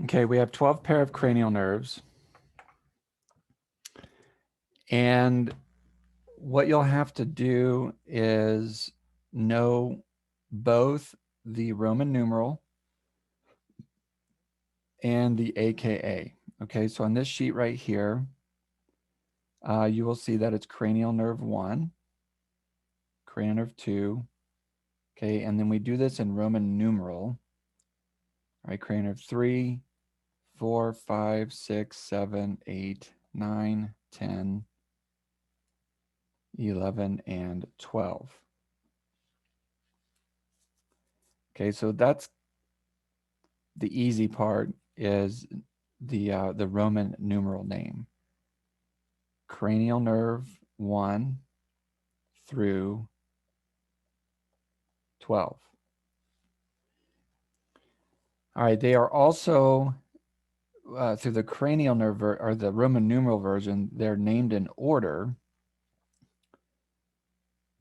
Okay, we have 12 pair of cranial nerves. And what you'll have to do is know both the Roman numeral and the AKA. Okay, so on this sheet right here, you will see that it's cranial nerve 1, cranial nerve 2, okay, and then we do this in Roman numeral, all right, cranial nerve 3, 4, 5, 6, 7, 8, 9, 10, 11, and 12. Okay, so that's the easy part is the Roman numeral name. Cranial nerve 1 through 12. All right, they are also through the cranial nerve or the Roman numeral version, they're named in order.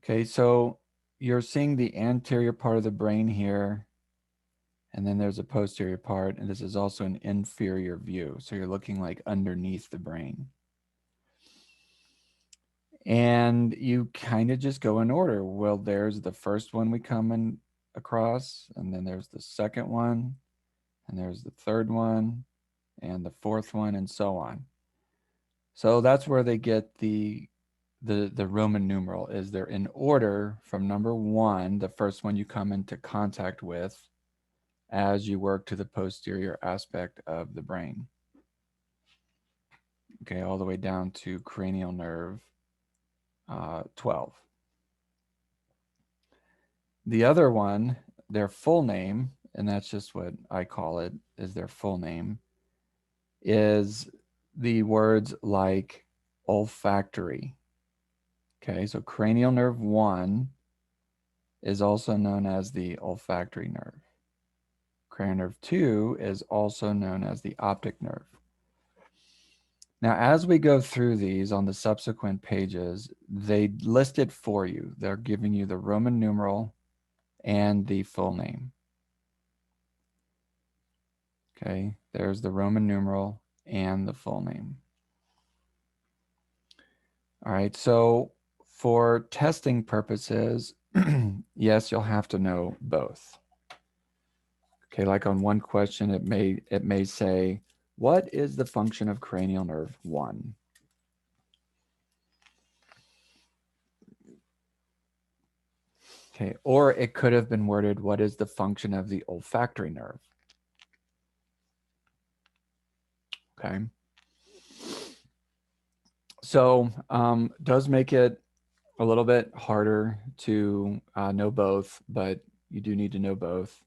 Okay, so you're seeing the anterior part of the brain here, and then there's a posterior part, and this is also an inferior view. So you're looking like underneath the brain. And you kind of just go in order. Well, there's the first one we come in across, and then there's the second one, and there's the third one, and the fourth one, and so on. So that's where they get the Roman numeral is they're in order from number 1, the first one you come into contact with, as you work to the posterior aspect of the brain. Okay, all the way down to cranial nerve 12. The other one, their full name, and that's just what I call it, is their full name, is the words like olfactory. Okay, so cranial nerve 1 is also known as the olfactory nerve. Cranial nerve 2 is also known as the optic nerve. Now, as we go through these on the subsequent pages, they list it for you. They're giving you the Roman numeral and the full name. Okay, there's the Roman numeral and the full name. All right, so for testing purposes, yes, you'll have to know both. Okay, like on one question, it may say, what is the function of cranial nerve 1? Okay, or it could have been worded, what is the function of the olfactory nerve? Okay. So does make it a little bit harder to know both, but you do need to know both.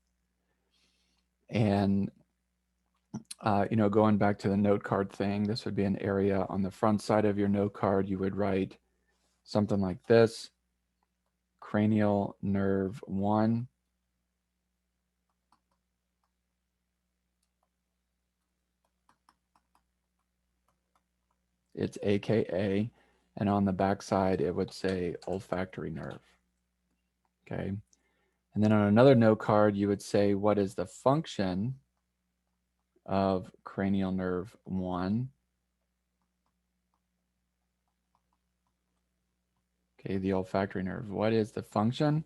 And going back to the note card thing, this would be an area on the front side of your note card. You would write something like this: cranial nerve 1. It's AKA, and on the back side it would say olfactory nerve. Okay. And then on another note card, you would say, what is the function of cranial nerve 1? Okay, the olfactory nerve. What is the function?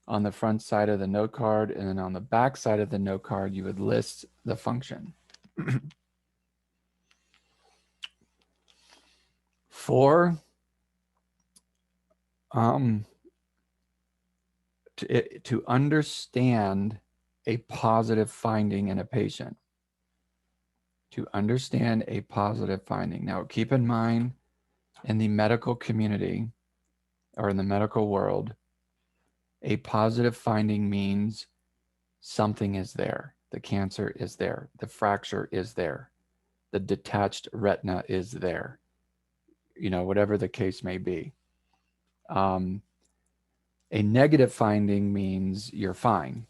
On the front side of the note card, and then on the back side of the note card, you would list the function. For to understand a positive finding in a patient, to understand a positive finding. Now, keep in mind, in the medical community or in the medical world, a positive finding means something is there. The cancer is there. The fracture is there. The detached retina is there. Whatever the case may be. A negative finding means you're fine.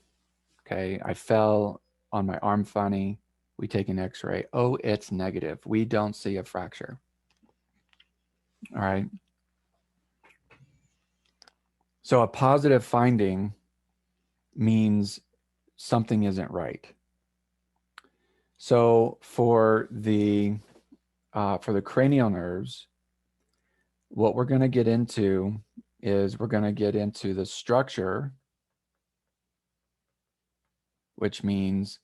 Okay, I fell on my arm funny. We take an x-ray. Oh, it's negative. We don't see a fracture. All right. So a positive finding means something isn't right. So for the cranial nerves, what we're going to get into is we're going to get into the structure, which means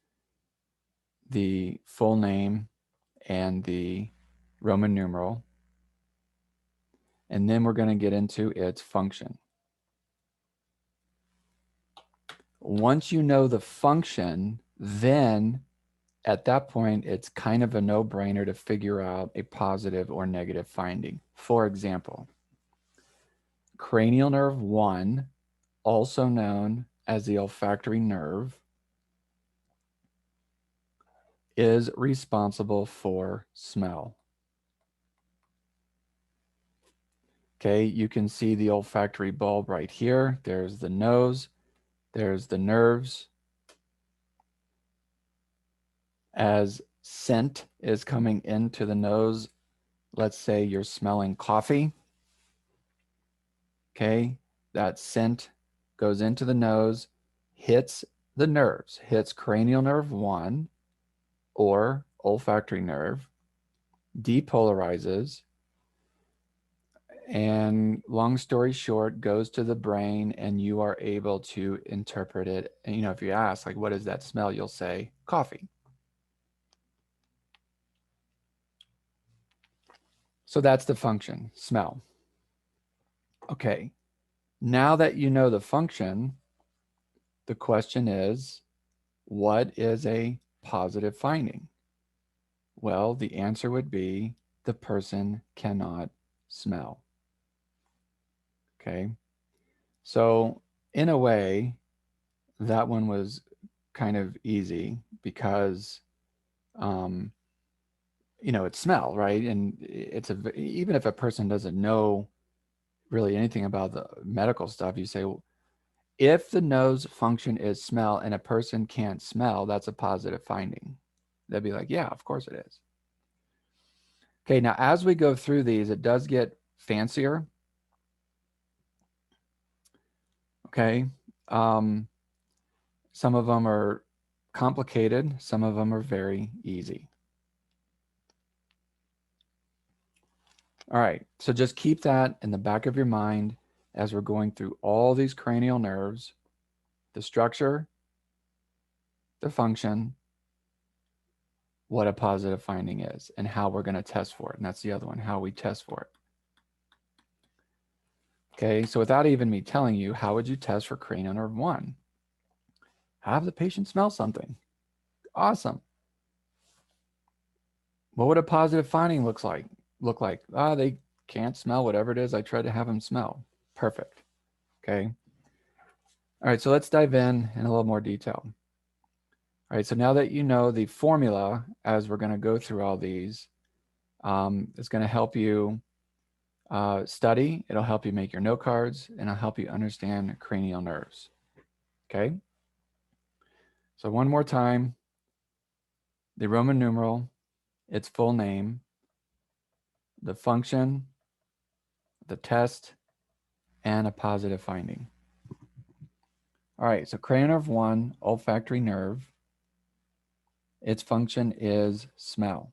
the full name and the Roman numeral. And then we're going to get into its function. Once you know the function, then at that point, it's kind of a no-brainer to figure out a positive or negative finding. For example, cranial nerve 1, also known as the olfactory nerve, is responsible for smell. Okay, you can see the olfactory bulb right here. There's the nose, there's the nerves. As scent is coming into the nose, let's say you're smelling coffee. Okay, that scent goes into the nose, hits the nerves, hits cranial nerve 1 or olfactory nerve, depolarizes, and long story short, goes to the brain, and you are able to interpret it. And, you know, if you ask, like, what is that smell? You'll say coffee. So that's the function, smell. Okay, now that you know the function, the question is, what is a positive finding? Well, the answer would be the person cannot smell. Okay, so in a way, that one was kind of easy because, you know, it's smell, right? And it's even if a person doesn't know really anything about the medical stuff, you say, well, if the nose function is smell and a person can't smell, that's a positive finding. They'd be like, yeah, of course it is. Okay, now as we go through these, it does get fancier. Okay, some of them are complicated, some of them are very easy. All right, so just keep that in the back of your mind as we're going through all these cranial nerves, the structure, the function, what a positive finding is, and how we're going to test for it. And that's the other one, how we test for it. Okay, so without even me telling you, how would you test for cranial nerve 1? Have the patient smell something. Awesome. What would a positive finding look like? They can't smell whatever it is I tried to have them smell. Perfect. Okay. All right, so let's dive in a little more detail. All right, so now that you know the formula, as we're going to go through all these, it's going to help you study. It'll help you make your note cards, and it'll help you understand cranial nerves. Okay. So one more time, the Roman numeral, its full name, the function, the test, and a positive finding. All right, so cranial nerve 1, olfactory nerve, its function is smell.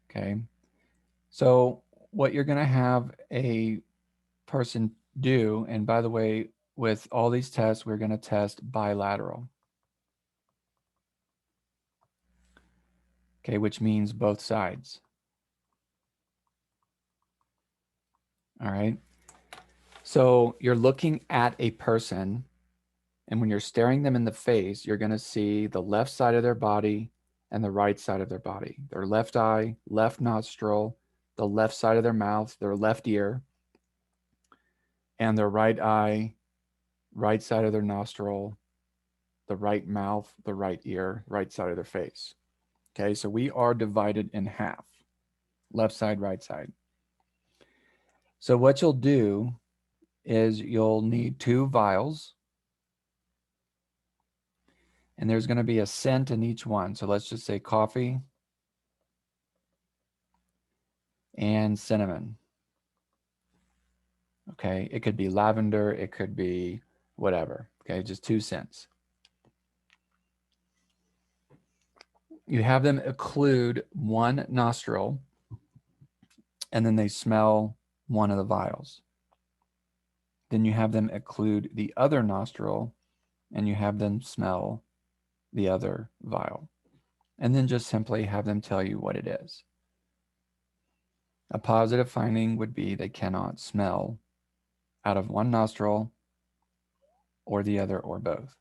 Okay, so what you're going to have a person do, and by the way, with all these tests, we're going to test bilateral. Okay, which means both sides. All right, so you're looking at a person, and when you're staring them in the face, you're going to see the left side of their body and the right side of their body, their left eye, left nostril, the left side of their mouth, their left ear, and their right eye, right side of their nostril, the right mouth, the right ear, right side of their face. Okay, so we are divided in half, left side, right side. So what you'll do is you'll need 2 vials, and there's going to be a scent in each one. So let's just say coffee and cinnamon. Okay, it could be lavender, it could be whatever. Okay, just 2 cents. You have them occlude one nostril, and then they smell one of the vials. Then you have them occlude the other nostril, and you have them smell the other vial. And then just simply have them tell you what it is. A positive finding would be they cannot smell out of one nostril or the other or both.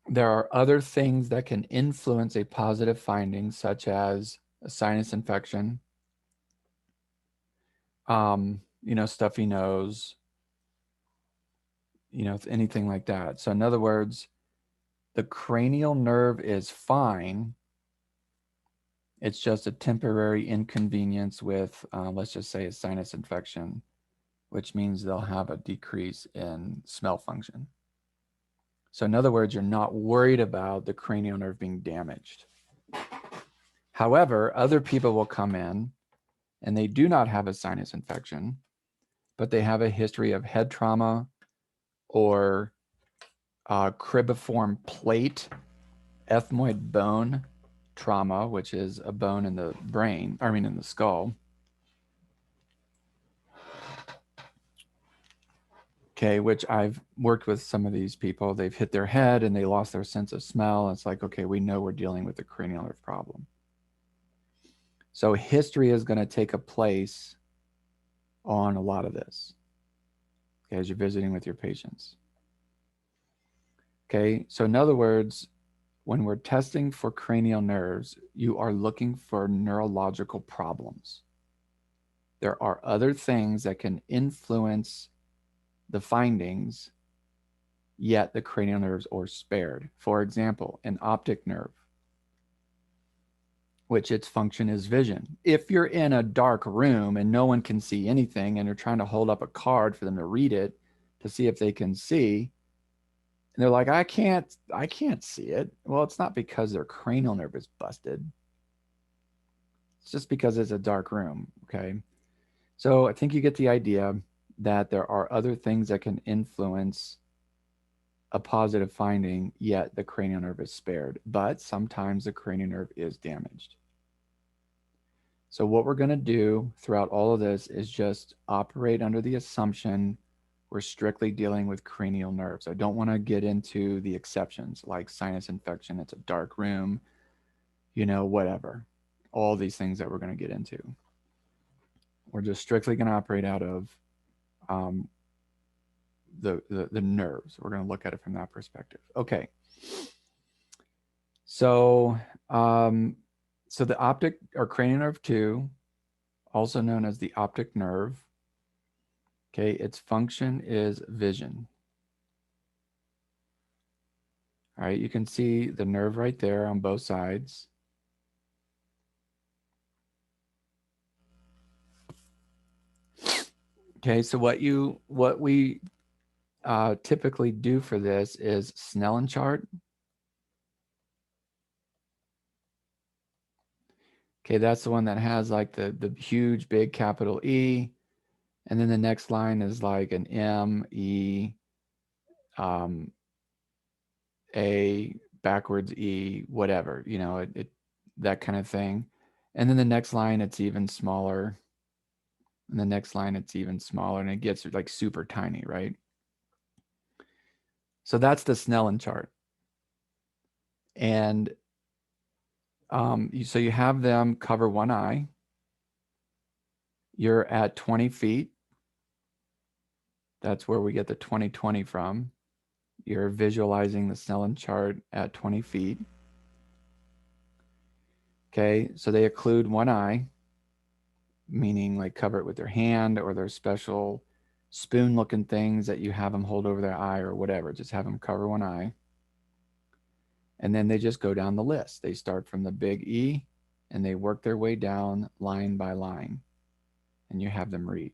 There are other things that can influence a positive finding, such as a sinus infection, stuffy nose, anything like that. So in other words, the cranial nerve is fine. It's just a temporary inconvenience with, let's just say, a sinus infection, which means they'll have a decrease in smell function. So in other words, you're not worried about the cranial nerve being damaged. However, other people will come in and they do not have a sinus infection, but they have a history of head trauma or cribriform plate ethmoid bone trauma, which is a bone in the brain, in the skull. Okay, which I've worked with some of these people. They've hit their head and they lost their sense of smell. It's like, okay, we know we're dealing with a cranial nerve problem. So history is going to take a place on a lot of this, okay, as you're visiting with your patients. Okay, so in other words, when we're testing for cranial nerves, you are looking for neurological problems. There are other things that can influence the findings, yet the cranial nerves are spared. For example, an optic nerve, which its function is vision. If you're in a dark room and no one can see anything and you're trying to hold up a card for them to read it to see if they can see, and they're like, I can't see it. Well, it's not because their cranial nerve is busted. It's just because it's a dark room, okay? So I think you get the idea that there are other things that can influence a positive finding, yet the cranial nerve is spared. But sometimes the cranial nerve is damaged. So what we're going to do throughout all of this is just operate under the assumption we're strictly dealing with cranial nerves. I don't want to get into the exceptions like sinus infection, it's a dark room, whatever. All these things that we're going to get into. We're just strictly going to operate out of the nerves. We're going to look at it from that perspective. Okay. So the optic or cranial nerve 2, also known as the optic nerve, okay, its function is vision. All right, you can see the nerve right there on both sides. Okay, so what we typically do for this is Snellen chart. Okay, that's the one that has like the huge big capital E, and then the next line is like an M, E, A, backwards E, whatever, that kind of thing. And then the next line, it's even smaller. And the next line, it's even smaller, and it gets like super tiny, right? So that's the Snellen chart. And so you have them cover one eye. You're at 20 feet. That's where we get the 20/20 from. You're visualizing the Snellen chart at 20 feet. Okay, so they occlude one eye, meaning like cover it with their hand or their special spoon-looking things that you have them hold over their eye or whatever. Just have them cover one eye. And then they just go down the list. They start from the big E and they work their way down line by line. And you have them read.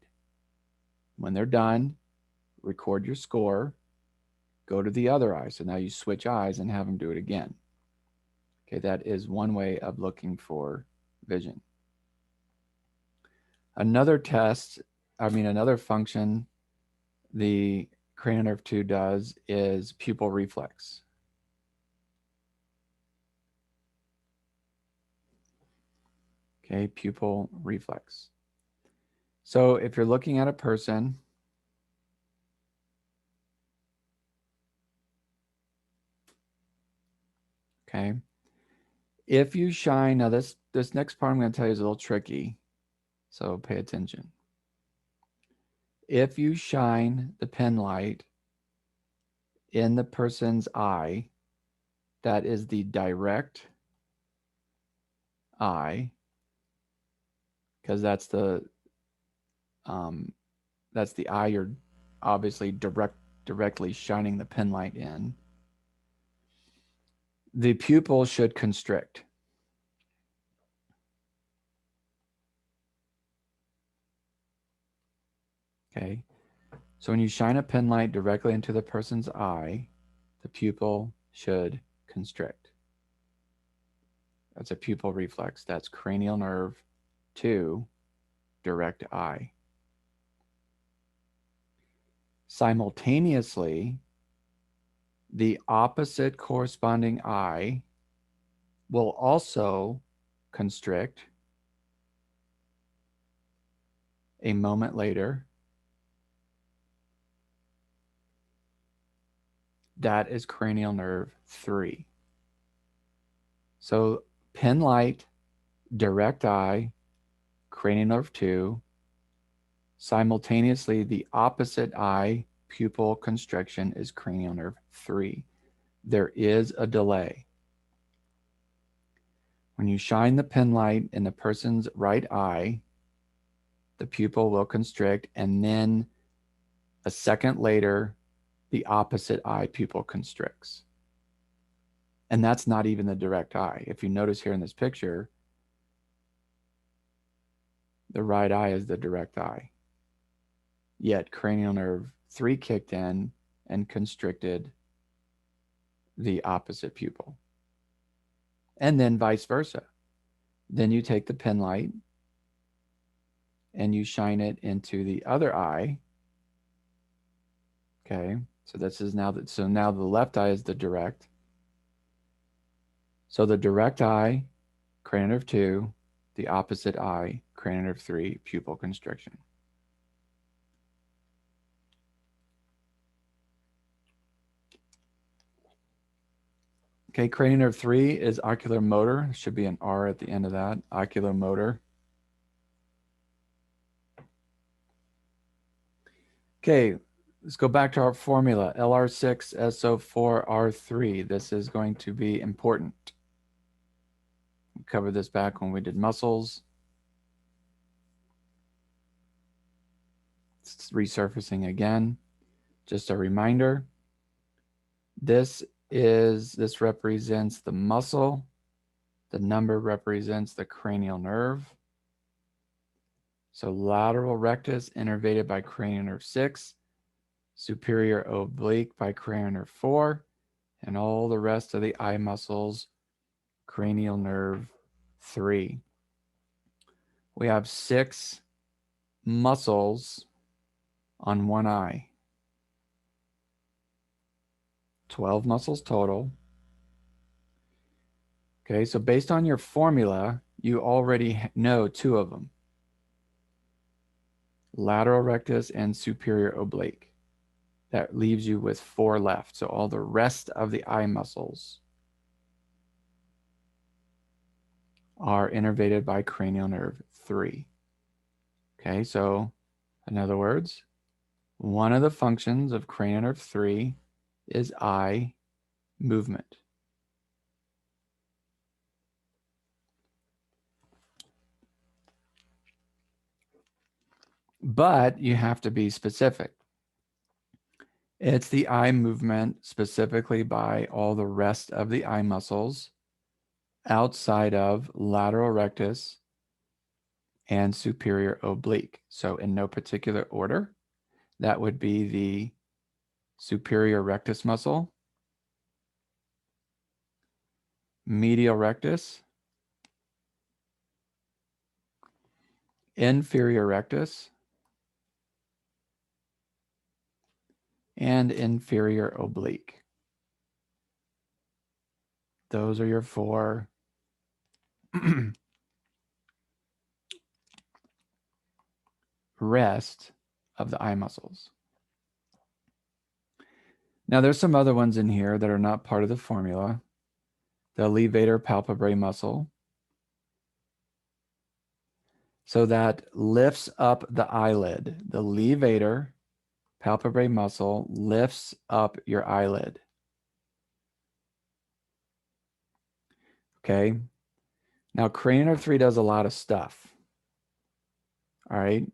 When they're done, record your score, go to the other eye. So now you switch eyes and have them do it again. Okay, that is one way of looking for vision. Another test another function the cranial nerve 2 does is pupil reflex. Okay, pupil reflex. So if you're looking at a person, okay, if you shine, now this next part I'm going to tell you is a little tricky, so pay attention. If you shine the pen light in the person's eye, that is the direct eye, because that's the eye you're obviously directly shining the pen light in. The pupil should constrict. Okay, so when you shine a pen light directly into the person's eye, the pupil should constrict. That's a pupil reflex. That's cranial nerve 2, direct eye. Simultaneously, the opposite corresponding eye will also constrict a moment later. That is cranial nerve 3. So pen light, direct eye, cranial nerve 2. Simultaneously, the opposite eye pupil constriction is cranial nerve 3. There is a delay. When you shine the pen light in the person's right eye, the pupil will constrict, and then a second later, the opposite eye pupil constricts. And that's not even the direct eye. If you notice here in this picture, the right eye is the direct eye. Yet cranial nerve 3 kicked in and constricted the opposite pupil. And then vice versa. Then you take the pen light and you shine it into the other eye. Okay, so this is now that, so now the left eye is the direct. So the direct eye, cranial nerve 2, the opposite eye, cranial nerve 3, pupil constriction. Okay, cranial nerve 3 is oculomotor. Should be an R at the end of that, oculomotor. Okay, let's go back to our formula, LR6SO4R3. This is going to be important. We covered this back when we did muscles. It's resurfacing again. Just a reminder, this represents the muscle. The number represents the cranial nerve. So lateral rectus innervated by cranial nerve 6, superior oblique by cranial nerve 4, and all the rest of the eye muscles, cranial nerve 3. We have 6 muscles on one eye. 12 muscles total. Okay, so based on your formula, you already know 2 of them. Lateral rectus and superior oblique. That leaves you with 4 left. So all the rest of the eye muscles are innervated by cranial nerve 3. Okay, so in other words, one of the functions of cranial nerve 3 is eye movement. But you have to be specific. It's the eye movement specifically by all the rest of the eye muscles outside of lateral rectus and superior oblique. So in no particular order, that would be the superior rectus muscle, medial rectus, inferior rectus, and inferior oblique. Those are your 4 rest of the eye muscles. Now there's some other ones in here that are not part of the formula. The levator palpebrae muscle. So that lifts up the eyelid. The levator palpebrae muscle lifts up your eyelid. Okay. Now cranial nerve 3 does a lot of stuff. All right.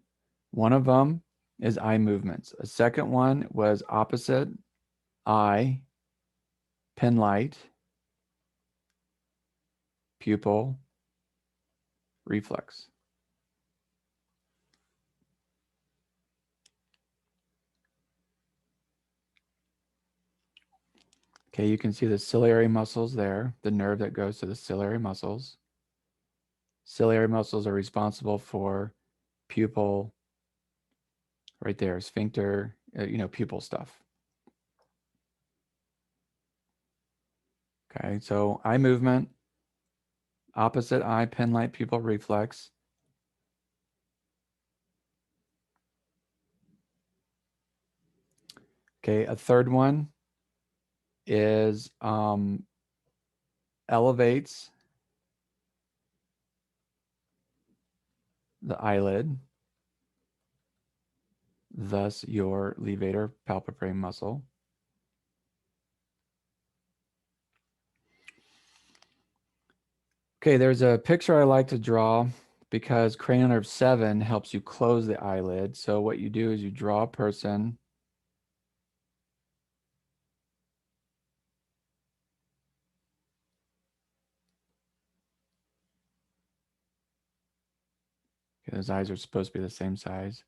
One of them is eye movements. A second one was opposite eye, penlight, pupil, reflex. Okay, you can see the ciliary muscles there, the nerve that goes to the ciliary muscles. Ciliary muscles are responsible for pupil, right there, sphincter, pupil stuff. Okay, so eye movement, opposite eye, penlight, pupil, reflex. Okay, a third one is elevates the eyelid, thus your levator palpebrae muscle. Okay, there's a picture I like to draw because cranial nerve 7 helps you close the eyelid. So what you do is you draw a person. Okay, those eyes are supposed to be the same size.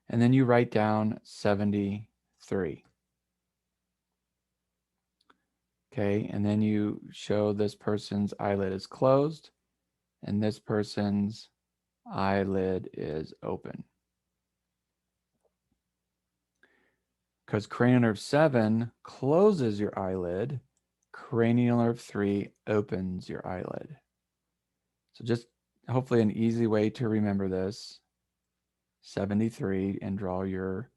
And then you write down 73. Okay, and then you show this person's eyelid is closed and this person's eyelid is open. Because cranial nerve 7 closes your eyelid, cranial nerve 3 opens your eyelid. So just hopefully an easy way to remember this, 73, and draw your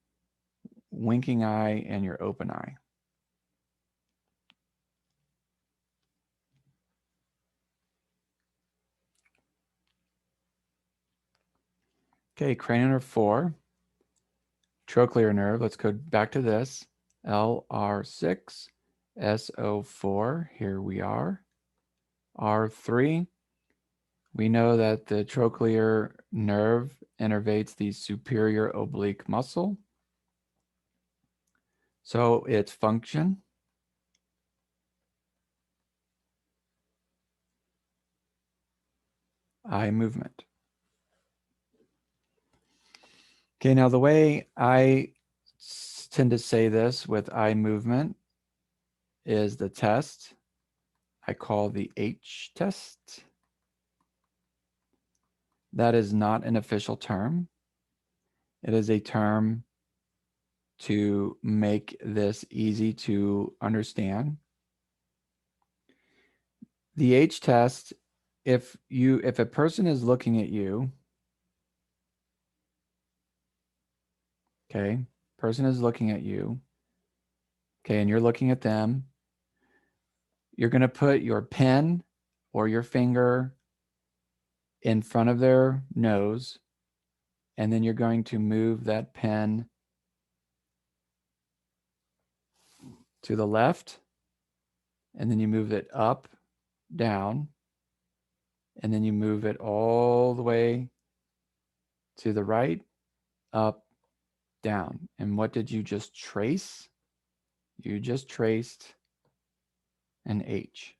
winking eye and your open eye. Okay, cranial nerve 4, trochlear nerve. Let's go back to this. LR6, SO4, here we are. R3, we know that the trochlear nerve innervates the superior oblique muscle. So its function, eye movement. Okay, now the way I tend to say this with eye movement is the test I call the H test. That is not an official term. It is a term to make this easy to understand. The H test, if a person is looking at you, okay, person is looking at you, okay, and you're looking at them, you're going to put your pen or your finger in front of their nose, and then you're going to move that pen to the left, and then you move it up, down, and then you move it all the way to the right, up, down. And what did you just trace? You just traced an H.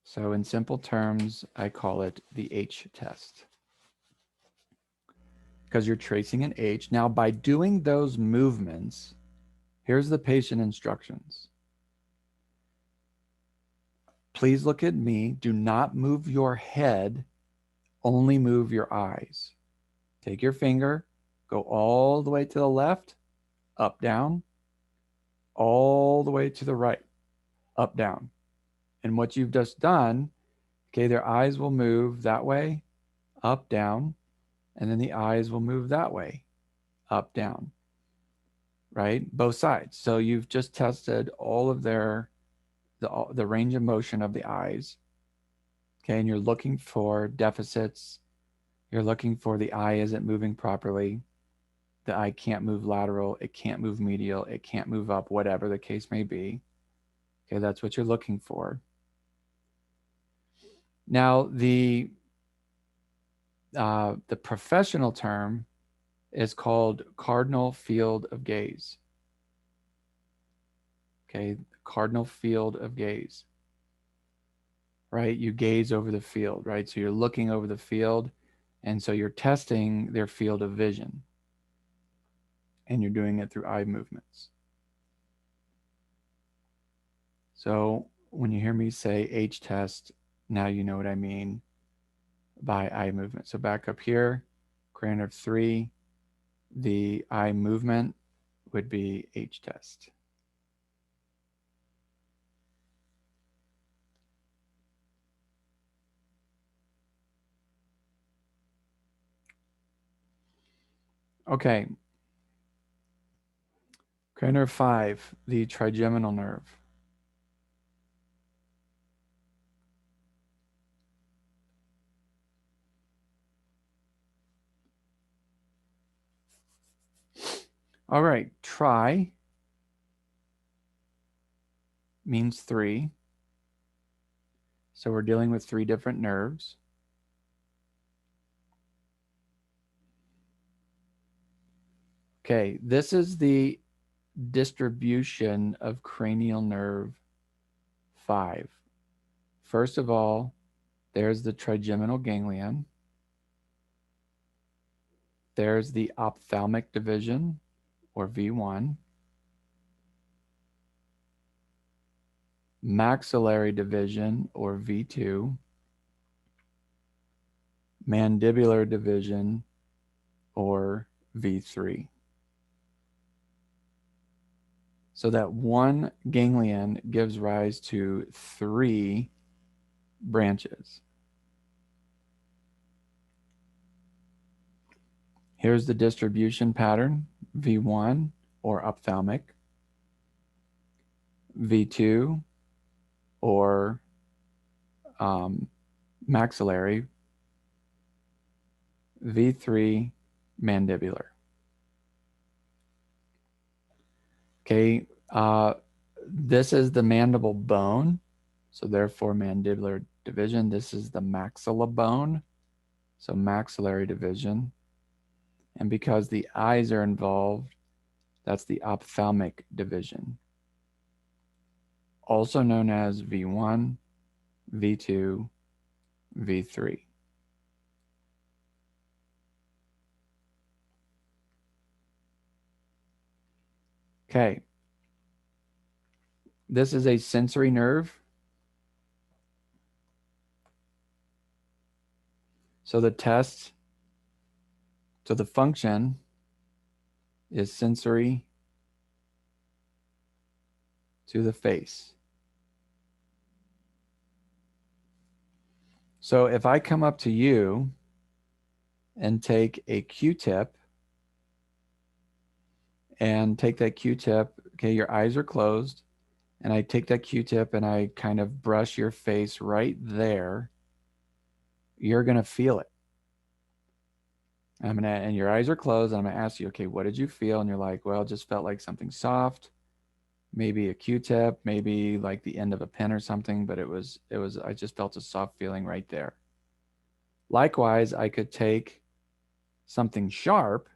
So in simple terms, I call it the H test, because you're tracing an H. Now, by doing those movements, here's the patient instructions. Please look at me. Do not move your head, only move your eyes. Take your finger, go all the way to the left, up, down, all the way to the right, up, down. And what you've just done, okay, their eyes will move that way, up, down, and then the eyes will move that way, up, down, right? Both sides. So you've just tested all of the range of motion of the eyes, okay, and you're looking for deficits. You're looking for the eye isn't moving properly. The eye can't move lateral. It can't move medial. It can't move up, whatever the case may be. Okay, that's what you're looking for. Now, the professional term is called cardinal field of gaze. Okay, cardinal field of gaze. Right, you gaze over the field, right? So you're looking over the field, and so you're testing their field of vision, and you're doing it through eye movements. So when you hear me say H-test, now you know what I mean by eye movement. So back up here, cranial nerve 3, the eye movement would be H-test. Okay. Cranial nerve 5, the trigeminal nerve. All right, tri means 3. So we're dealing with 3 different nerves. Okay, this is the distribution of cranial nerve 5. First of all, there's the trigeminal ganglion. There's the ophthalmic division, or V1. Maxillary division, or V2. Mandibular division, or V3. So that one ganglion gives rise to 3 branches. Here's the distribution pattern, V1, or ophthalmic, V2, or maxillary, V3, mandibular. Okay, this is the mandible bone, so therefore mandibular division. This is the maxilla bone, so maxillary division. And because the eyes are involved, that's the ophthalmic division, also known as V1, V2, V3. Okay. This is a sensory nerve. So the test, so the function is sensory to the face. So if I come up to you and take a Q-tip and take that Q-tip, okay, your eyes are closed, and I take that Q-tip and I kind of brush your face right there, you're going to feel it. And your eyes are closed, and I'm going to ask you, okay, what did you feel? And you're like, well, it just felt like something soft, maybe a Q-tip, maybe like the end of a pen or something, but I just felt a soft feeling right there. Likewise, I could take something sharp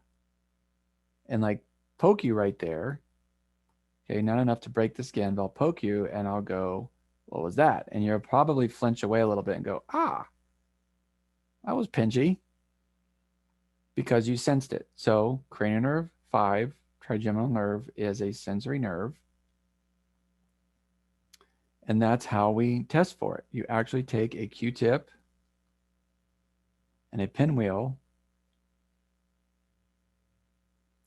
and like poke you right there. Okay, not enough to break the skin, but I'll poke you and I'll go, what was that? And you'll probably flinch away a little bit and go, ah, that was pinchy, because you sensed it. So cranial nerve 5, trigeminal nerve, is a sensory nerve. And that's how we test for it. You actually take a Q-tip and a pinwheel.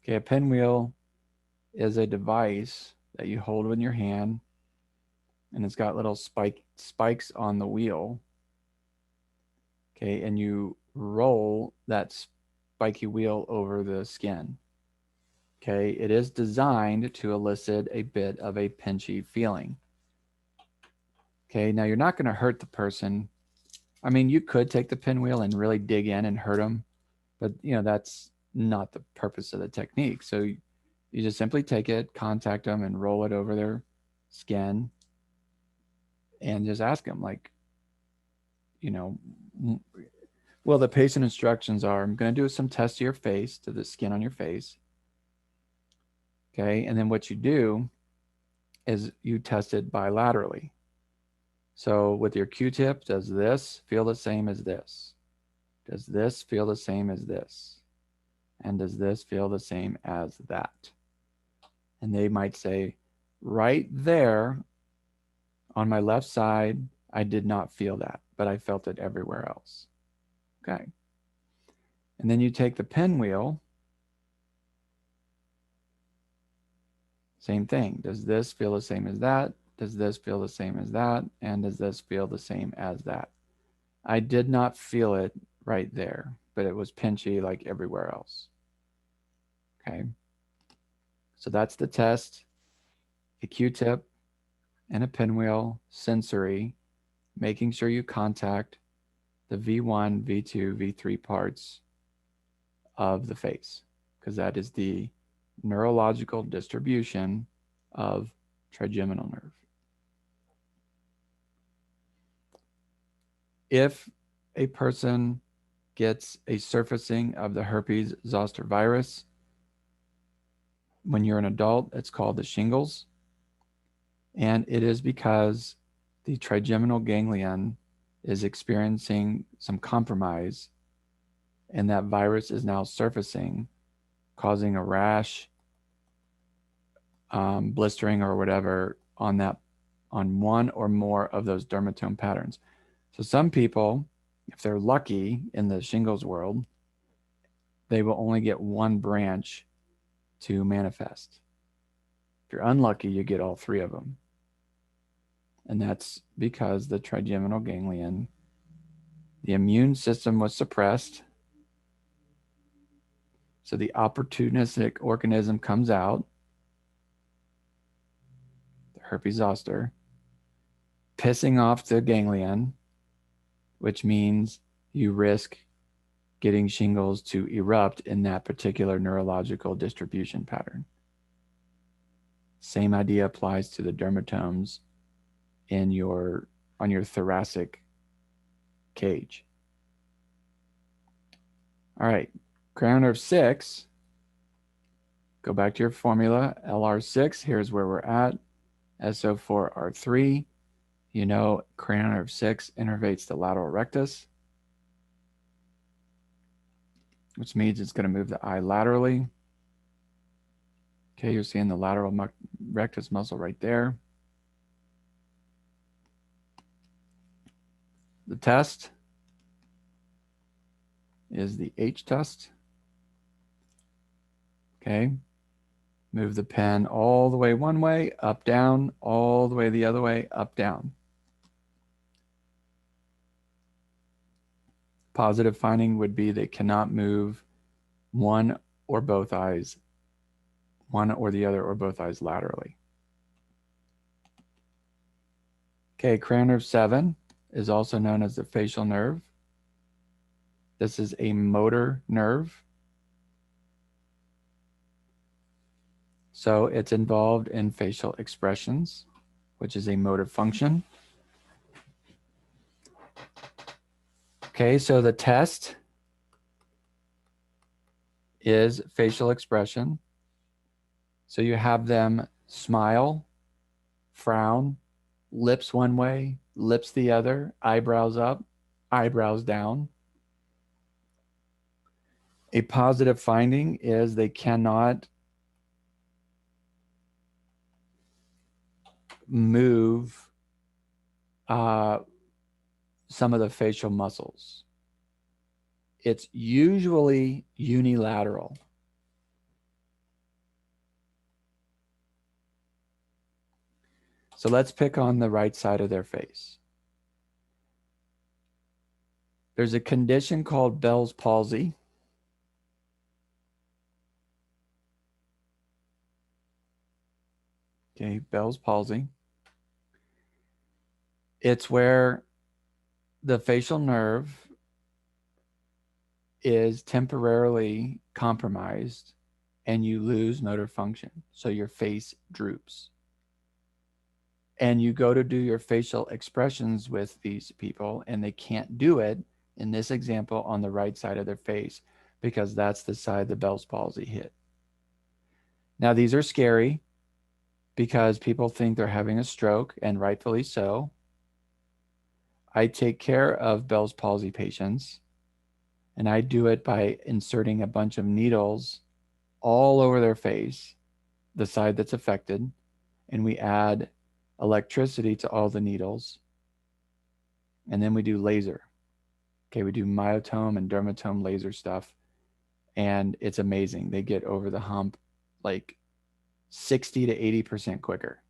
Okay, a pinwheel is a device that you hold in your hand, and it's got little spikes on the wheel. Okay, and you roll that spiky wheel over the skin. Okay, it is designed to elicit a bit of a pinchy feeling. Okay, now you're not going to hurt the person. I mean, you could take the pinwheel and really dig in and hurt them, but that's not the purpose of the technique. So you just simply take it, contact them, and roll it over their skin, and just ask them, like, well, the patient instructions are, I'm going to do some tests to your face, to the skin on your face. Okay, and then what you do is you test it bilaterally. So with your Q-tip, does this feel the same as this? Does this feel the same as this? And does this feel the same as that? And they might say, right there on my left side, I did not feel that, but I felt it everywhere else. Okay. And then you take the pinwheel. Same thing. Does this feel the same as that? Does this feel the same as that? And does this feel the same as that? I did not feel it right there, but it was pinchy like everywhere else. Okay. So that's the test. A Q-tip and a pinwheel, sensory, making sure you contact the V1, V2, V3 parts of the face, because that is the neurological distribution of trigeminal nerve. If a person gets a surfacing of the herpes zoster virus, when you're an adult, it's called the shingles. And it is because the trigeminal ganglion is experiencing some compromise, and that virus is now surfacing, causing a rash, blistering, or whatever on one or more of those dermatome patterns. So some people, if they're lucky in the shingles world, they will only get one branch to manifest. If you're unlucky, you get all three of them. And that's because the trigeminal ganglion, the immune system was suppressed. So the opportunistic organism comes out, the herpes zoster, pissing off the ganglion, which means you risk getting shingles to erupt in that particular neurological distribution pattern. Same idea applies to the dermatomes on your thoracic cage. All right, cranial nerve 6. Go back to your formula, LR6. Here's where we're at. SO4R3. Cranial nerve 6 innervates the lateral rectus, which means it's going to move the eye laterally. Okay, you're seeing the lateral rectus muscle right there. The test is the H test. Okay, move the pen all the way one way, up, down, all the way the other way, up, down. Positive finding would be they cannot move one or both eyes, one or the other or both eyes laterally. Okay, cranial nerve 7 is also known as the facial nerve. This is a motor nerve. So it's involved in facial expressions, which is a motor function. Okay, so the test is facial expression. So you have them smile, frown, lips one way, lips the other, eyebrows up, eyebrows down. A positive finding is they cannot move some of the facial muscles. It's usually unilateral. So let's pick on the right side of their face. There's a condition called Bell's palsy. Okay, Bell's palsy. It's where the facial nerve is temporarily compromised and you lose motor function. So your face droops. And you go to do your facial expressions with these people, and they can't do it, in this example, on the right side of their face, because that's the side the Bell's palsy hit. Now, these are scary because people think they're having a stroke, and rightfully so. I take care of Bell's palsy patients, and I do it by inserting a bunch of needles all over their face, the side that's affected, and we add electricity to all the needles, and then we do laser. Okay, we do myotome and dermatome laser stuff, and it's amazing. They get over the hump like 60 to 80% quicker.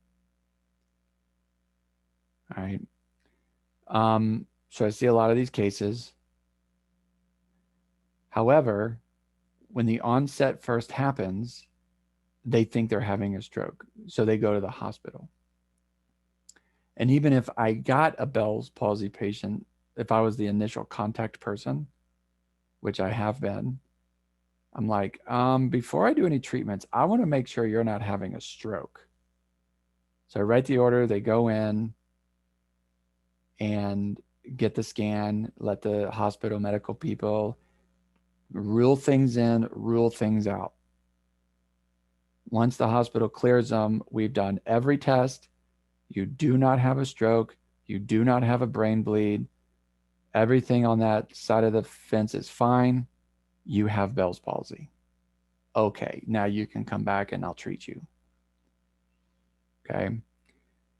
All right. So I see a lot of these cases. However, when the onset first happens, they think they're having a stroke. So they go to the hospital. And even if I got a Bell's palsy patient, if I was the initial contact person, which I have been, I'm like, before I do any treatments, I want to make sure you're not having a stroke. So I write the order, they go in and get the scan, let the hospital medical people rule things in, rule things out. Once the hospital clears them, we've done every test. You do not have a stroke. You do not have a brain bleed. Everything on that side of the fence is fine. You have Bell's palsy. Okay, now you can come back and I'll treat you. Okay.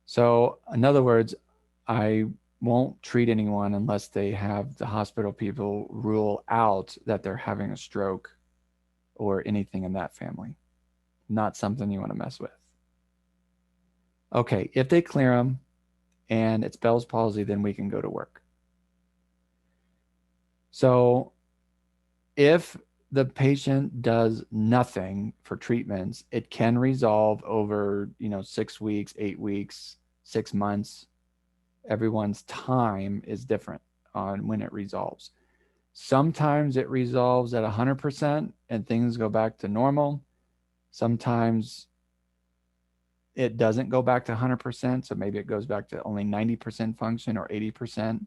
So, in other words, I won't treat anyone unless they have the hospital people rule out that they're having a stroke or anything in that family. Not something you want to mess with. Okay, if they clear them and it's Bell's palsy, then we can go to work. So if the patient does nothing for treatments, it can resolve over, 6 weeks, 8 weeks, 6 months. Everyone's time is different on when it resolves. Sometimes it resolves at 100% and things go back to normal. Sometimes it doesn't go back to 100%. So maybe it goes back to only 90% function or 80%.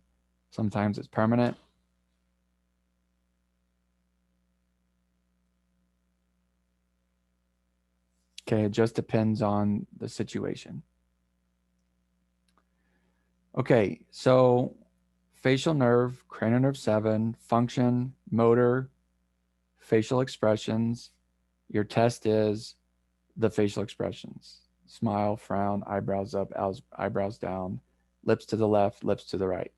Sometimes it's permanent. Okay, it just depends on the situation. Okay, so facial nerve, cranial nerve 7, function, motor, facial expressions. Your test is the facial expressions. Smile, frown, eyebrows up, eyebrows down, lips to the left, lips to the right.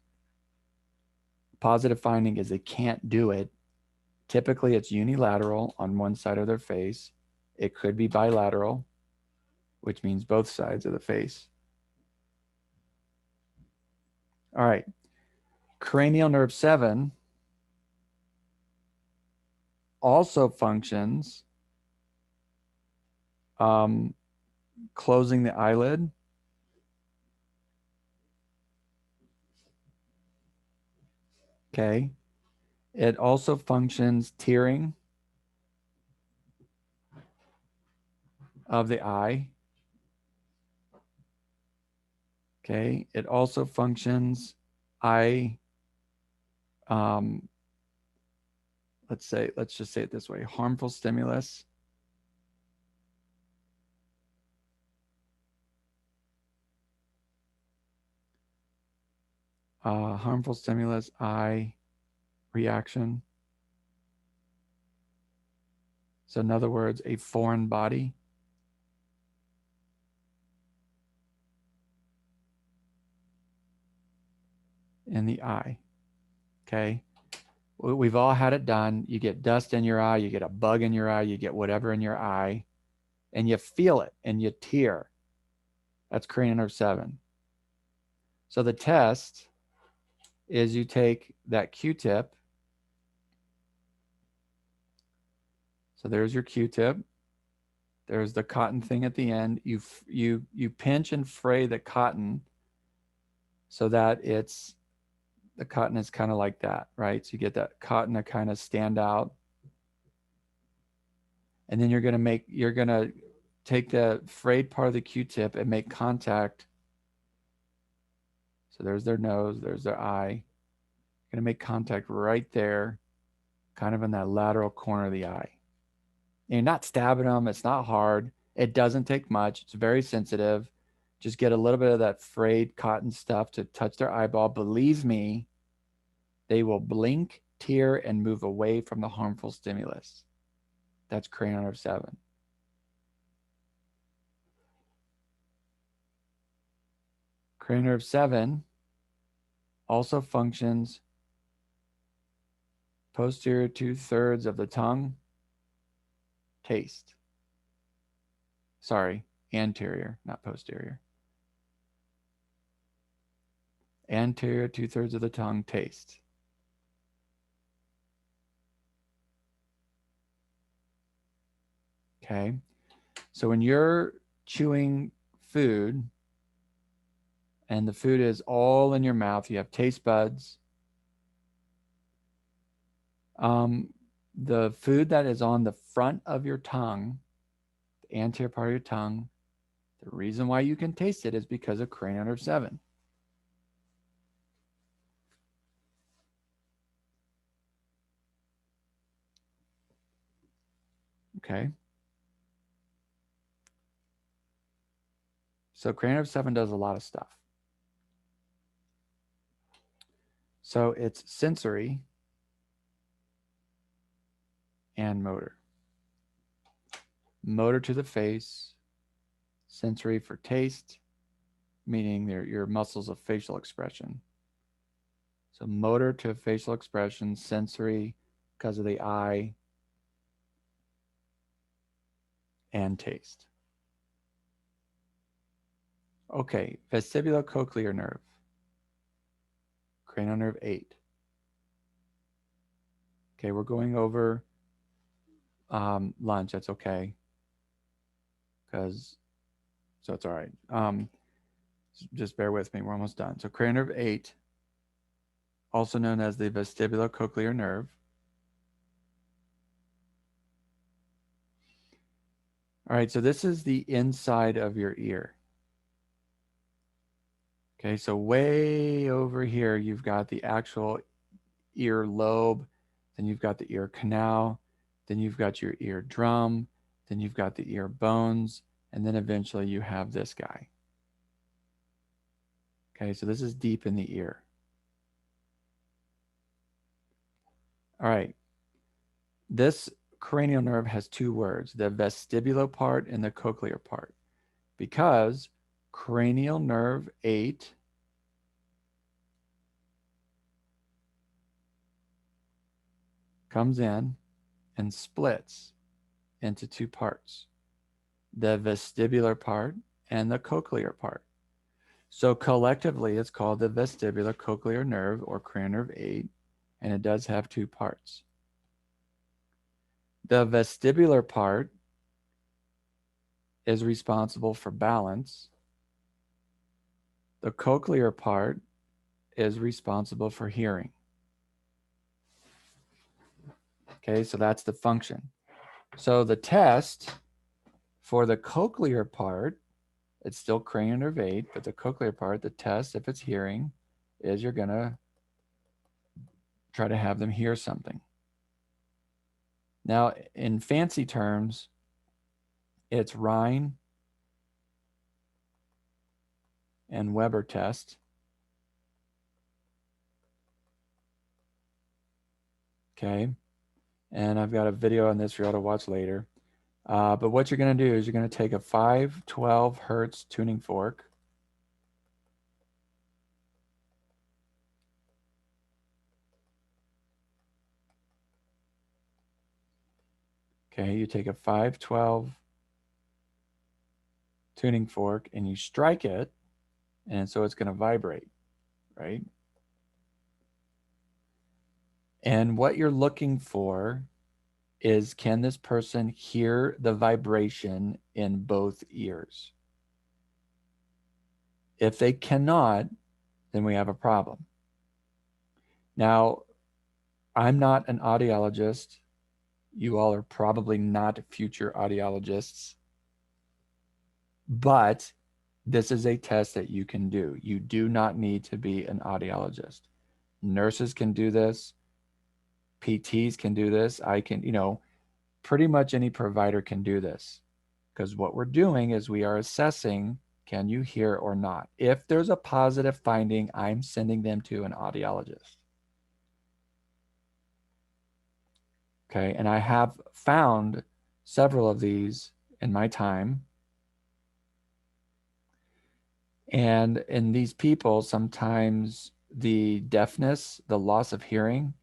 Positive finding is they can't do it. Typically, it's unilateral on one side of their face. It could be bilateral, which means both sides of the face. All right. Cranial nerve 7 also functions closing the eyelid. Okay. It also functions tearing of the eye. Okay. It also functions eye, let's just say it this way, harmful stimulus. Harmful stimulus, eye reaction. So in other words, a foreign body. In the eye. Okay. We've all had it done. You get dust in your eye, you get a bug in your eye, you get whatever in your eye, and you feel it and you tear. That's cranial nerve 7. So the test is you take that Q-tip. So there's your Q-tip. There's the cotton thing at the end. You pinch and fray the cotton so that the cotton is kind of like that, right? So you get that cotton to kind of stand out. And then you're going to take the frayed part of the Q-tip and make contact. So there's their nose, there's their eye. You're going to make contact right there, kind of in that lateral corner of the eye. And you're not stabbing them. It's not hard. It doesn't take much. It's very sensitive. Just get a little bit of that frayed cotton stuff to touch their eyeball. Believe me, they will blink, tear, and move away from the harmful stimulus. That's cranial nerve 7. Cranial nerve 7 also functions posterior 2/3 of the tongue, taste. Sorry, anterior, not posterior. Anterior 2/3 of the tongue, taste. Okay. So when you're chewing food and the food is all in your mouth, you have taste buds. The food that is on the front of your tongue, the anterior part of your tongue, the reason why you can taste it is because of cranial nerve 7. Okay. So cranial nerve 7 does a lot of stuff. So it's sensory and motor. Motor to the face, sensory for taste, meaning your muscles of facial expression. So motor to facial expression, sensory because of the eye, and taste. Okay, vestibulocochlear nerve, cranial nerve 8. Okay, we're going over lunch. That's okay. So it's all right. Just bear with me. We're almost done. So cranial nerve 8, also known as the vestibulocochlear nerve. All right, so this is the inside of your ear. Okay, so way over here, you've got the actual ear lobe, then you've got the ear canal, then you've got your ear drum, then you've got the ear bones, and then eventually you have this guy. Okay, so this is deep in the ear. All right, this cranial nerve has 2 words, the vestibular part and the cochlear part, because cranial nerve 8 comes in and splits into 2 parts, the vestibular part and the cochlear part. So collectively, it's called the vestibular cochlear nerve, or cranial nerve 8, and it does have 2 parts. The vestibular part is responsible for balance. The cochlear part is responsible for hearing. Okay, so that's the function. So the test for the cochlear part, it's still cranial nerve 8, but the cochlear part, the test, if it's hearing, is you're going to try to have them hear something. Now, in fancy terms, it's Rhine and Weber test. Okay, and I've got a video on this for you to watch later. But what you're going to do is you're going to take a 512 hertz tuning fork. Okay, you take a 512 tuning fork and you strike it, and so it's going to vibrate, right? And what you're looking for is, can this person hear the vibration in both ears? If they cannot, then we have a problem. Now, I'm not an audiologist. You all are probably not future audiologists, but this is a test that you can do. You do not need to be an audiologist. Nurses can do this. PTs can do this. I can, pretty much any provider can do this, because what we're doing is we are assessing, can you hear or not? If there's a positive finding, I'm sending them to an audiologist. Okay, and I have found several of these in my time. And in these people, sometimes the deafness, the loss of hearing,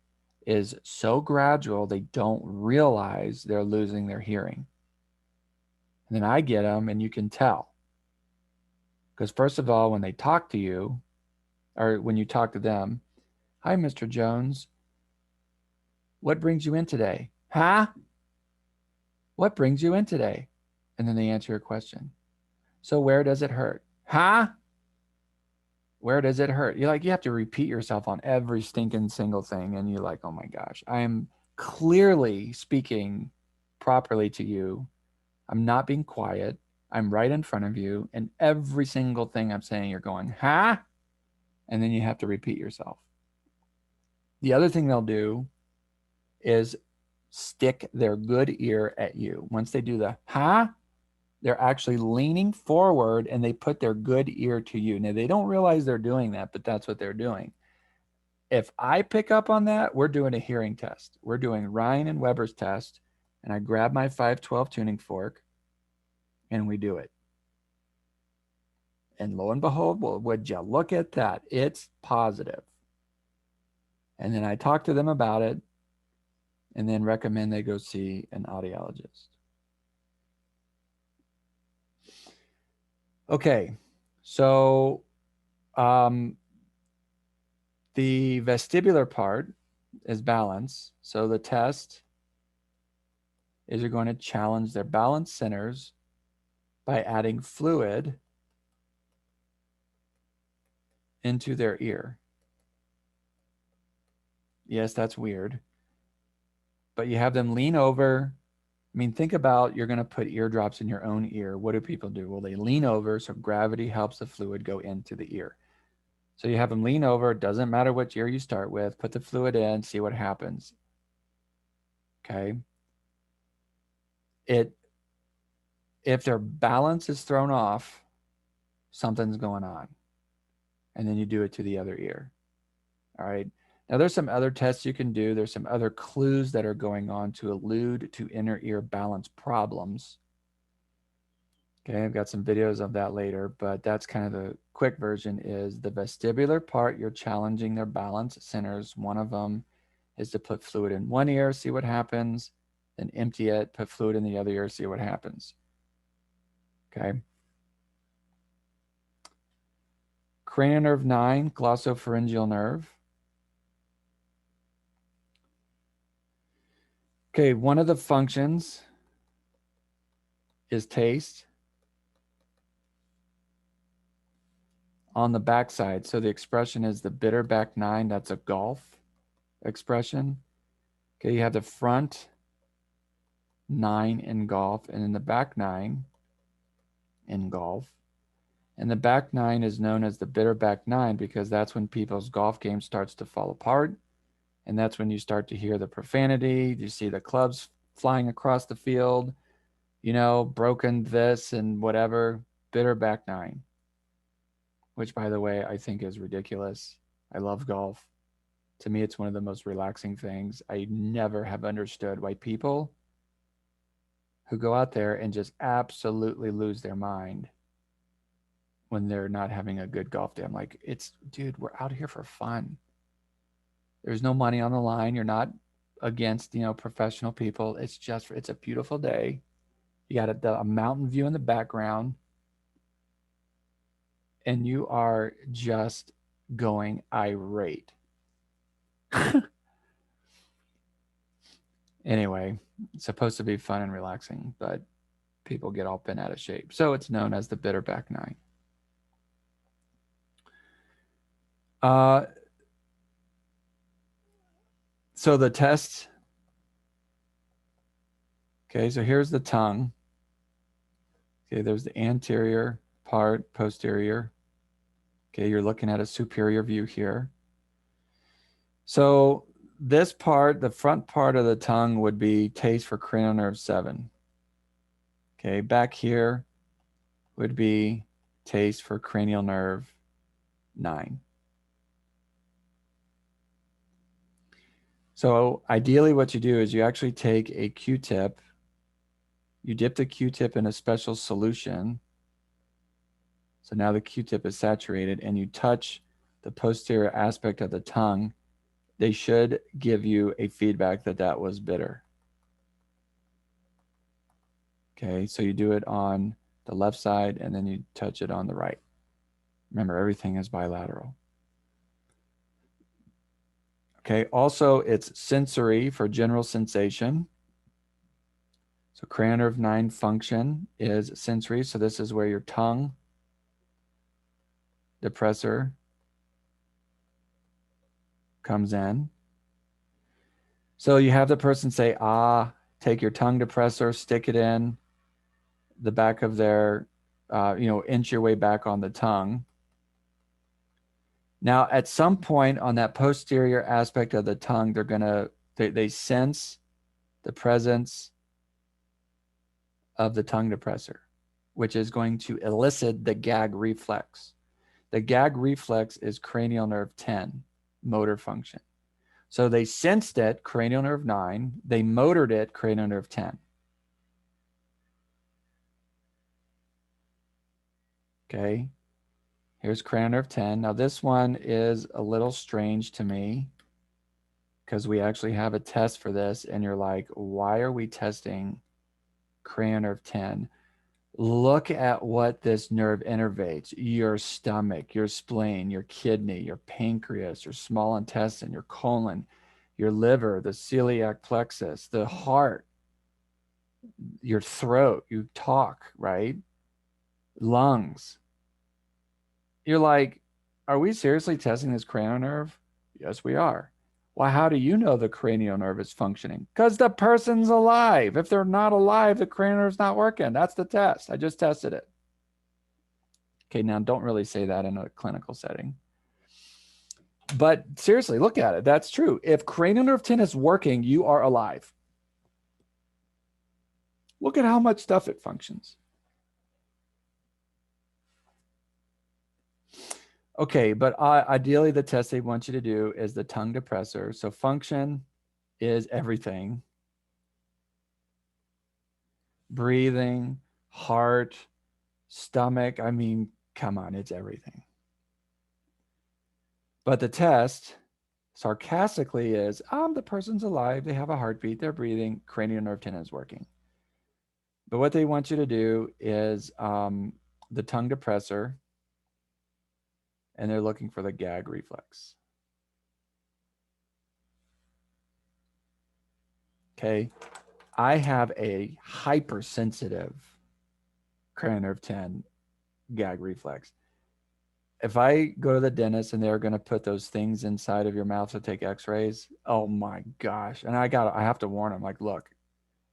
is so gradual they don't realize they're losing their hearing. And then I get them, and you can tell. Because first of all, when they talk to you, or when you talk to them, "Hi, Mr. Jones. What brings you in today?" "Huh? What brings you in today?" And then they answer your question. "So where does it hurt?" "Huh? Where does it hurt?" You have to repeat yourself on every stinking single thing. And you're like, oh my gosh, I am clearly speaking properly to you. I'm not being quiet. I'm right in front of you. And every single thing I'm saying, you're going, "Huh?" And then you have to repeat yourself. The other thing they'll do is stick their good ear at you. Once they do the "huh," they're actually leaning forward and they put their good ear to you. Now, they don't realize they're doing that, but that's what they're doing. If I pick up on that, we're doing a hearing test. We're doing Ryan and Weber's test, and I grab my 512 tuning fork and we do it. And lo and behold, well, would you look at that? It's positive. And then I talk to them about it and then recommend they go see an audiologist. Okay, so the vestibular part is balance. So the test is you're going to challenge their balance centers by adding fluid into their ear. Yes, that's weird. But you have them lean over. I mean, think about, you're going to put eardrops in your own ear. What do people do? Well, they lean over so gravity helps the fluid go into the ear. So you have them lean over. It doesn't matter which ear you start with. Put the fluid in, see what happens. Okay. If their balance is thrown off, something's going on. And then you do it to the other ear. All right. Now, there's some other tests you can do. There's some other clues that are going on to allude to inner ear balance problems. Okay, I've got some videos of that later, but that's kind of the quick version. Is the vestibular part, you're challenging their balance centers. One of them is to put fluid in one ear, see what happens, then empty it, put fluid in the other ear, see what happens. Okay. Cranial nerve 9, glossopharyngeal nerve. Okay, one of the functions is taste on the backside. So the expression is the bitter back 9. That's a golf expression. Okay, you have the front 9 in golf and then the back 9 in golf. And the back 9 is known as the bitter back 9 because that's when people's golf game starts to fall apart. And that's when you start to hear the profanity. You see the clubs flying across the field, broken this and whatever. Bitter back 9, which, by the way, I think is ridiculous. I love golf. To me, it's one of the most relaxing things. I never have understood why people who go out there and just absolutely lose their mind when they're not having a good golf day. I'm like, dude, we're out here for fun. There's no money on the line. You're not against, professional people. It's a beautiful day. You got a mountain view in the background. and you are just going irate. Anyway, it's supposed to be fun and relaxing, but people get all bent out of shape. So it's known as the bitter back nine. So the test, okay, so here's the tongue. Okay, there's the anterior part, posterior. Okay, you're looking at a superior view here. So this part, the front part of the tongue would be taste for cranial nerve 7. Okay, back here would be taste for cranial nerve 9. So ideally what you do is you actually take a Q-tip, you dip the Q-tip in a special solution. So now the Q-tip is saturated and you touch the posterior aspect of the tongue. They should give you a feedback that that was bitter. Okay, so you do it on the left side and then you touch it on the right. Remember, everything is bilateral. Okay, also it's sensory for general sensation. So cranial nerve 9 function is sensory. So this is where your tongue depressor comes in. So you have the person say, ah, take your tongue depressor, stick it in the back of their, inch your way back on the tongue. Now, at some point on that posterior aspect of the tongue, they sense the presence of the tongue depressor, which is going to elicit the gag reflex. The gag reflex is cranial nerve 10, motor function. So they sensed it, cranial nerve 9. They motored it, cranial nerve 10. Okay. Here's cranial nerve 10. Now this one is a little strange to me because we actually have a test for this and you're like, why are we testing cranial nerve 10? Look at what this nerve innervates: your stomach, your spleen, your kidney, your pancreas, your small intestine, your colon, your liver, the celiac plexus, the heart, your throat, you talk, right? Lungs. You're like, are we seriously testing this cranial nerve? Yes, we are. Well, how do you know the cranial nerve is functioning? Because the person's alive. If they're not alive, the cranial nerve's not working. That's the test. I just tested it. Okay, now don't really say that in a clinical setting. But seriously, look at it. That's true. If cranial nerve 10 is working, you are alive. Look at how much stuff it functions. Okay, but ideally the test they want you to do is the tongue depressor. So function is everything. Breathing, heart, stomach. I mean, come on, it's everything. But the test sarcastically is, the person's alive, they have a heartbeat, they're breathing, cranial nerve 10 is working. But what they want you to do is the tongue depressor, and they're looking for the gag reflex. Okay, I have a hypersensitive cranial nerve 10 gag reflex. If I go to the dentist and they're going to put those things inside of your mouth to take x-rays, oh my gosh. And I have to warn them, like, look,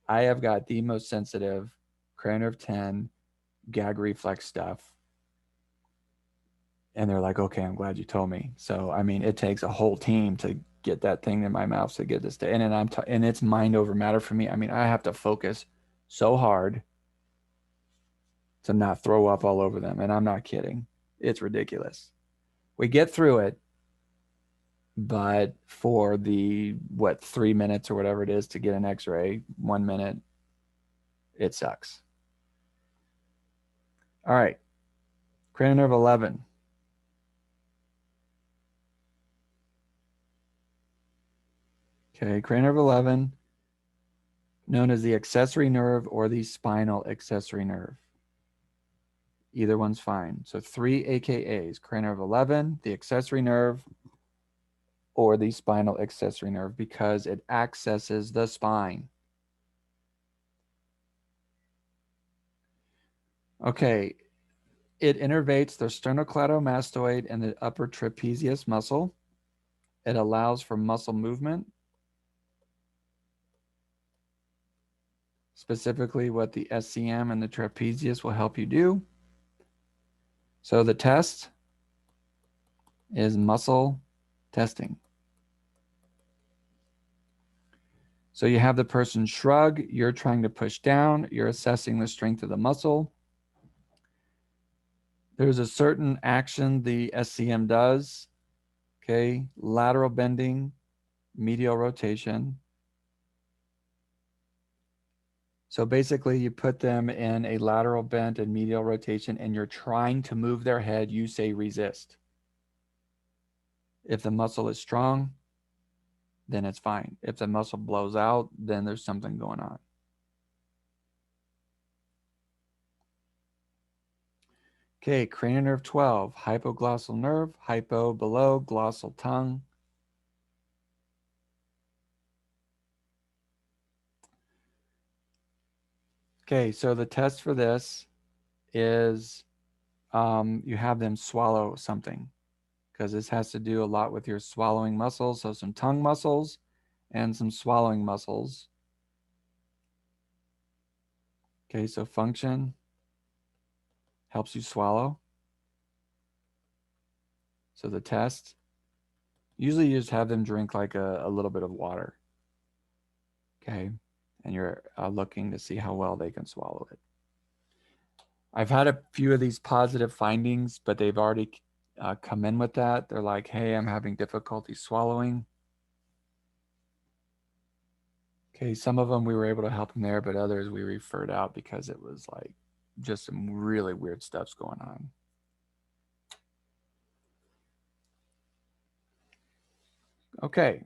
I have got the most sensitive cranial nerve 10 gag reflex stuff. And they're like, okay, I'm glad you told me. So, I mean, it takes a whole team to get that thing in my mouth to get this to, and then and it's mind over matter for me. I mean, I have to focus so hard to not throw up all over them. And I'm not kidding. It's ridiculous. We get through it, but for the 3 minutes or whatever it is to get an x-ray, 1 minute, it sucks. All right. Cranial nerve 11. Okay, cranial nerve 11, known as the accessory nerve or the spinal accessory nerve. Either one's fine. So 3 AKAs, cranial nerve 11, the accessory nerve, or the spinal accessory nerve, because it accesses the spine. Okay, it innervates the sternocleidomastoid and the upper trapezius muscle. It allows for muscle movement, specifically what the SCM and the trapezius will help you do. So the test is muscle testing. So you have the person shrug, you're trying to push down, you're assessing the strength of the muscle. There's a certain action the SCM does, okay? Lateral bending, medial rotation. So basically you put them in a lateral bend and medial rotation and you're trying to move their head, you say resist. If the muscle is strong, then it's fine. If the muscle blows out, then there's something going on. Okay, cranial nerve 12, hypoglossal nerve, hypo below, glossal tongue. Okay, so the test for this is you have them swallow something, because this has to do a lot with your swallowing muscles. So some tongue muscles and some swallowing muscles. Okay, so function helps you swallow. So the test, usually you just have them drink like a little bit of water. Okay, and you're looking to see how well they can swallow it. I've had a few of these positive findings, but they've already come in with that. They're like, hey, I'm having difficulty swallowing. Okay, some of them we were able to help them there, but others we referred out because it was like just some really weird stuff's going on. Okay,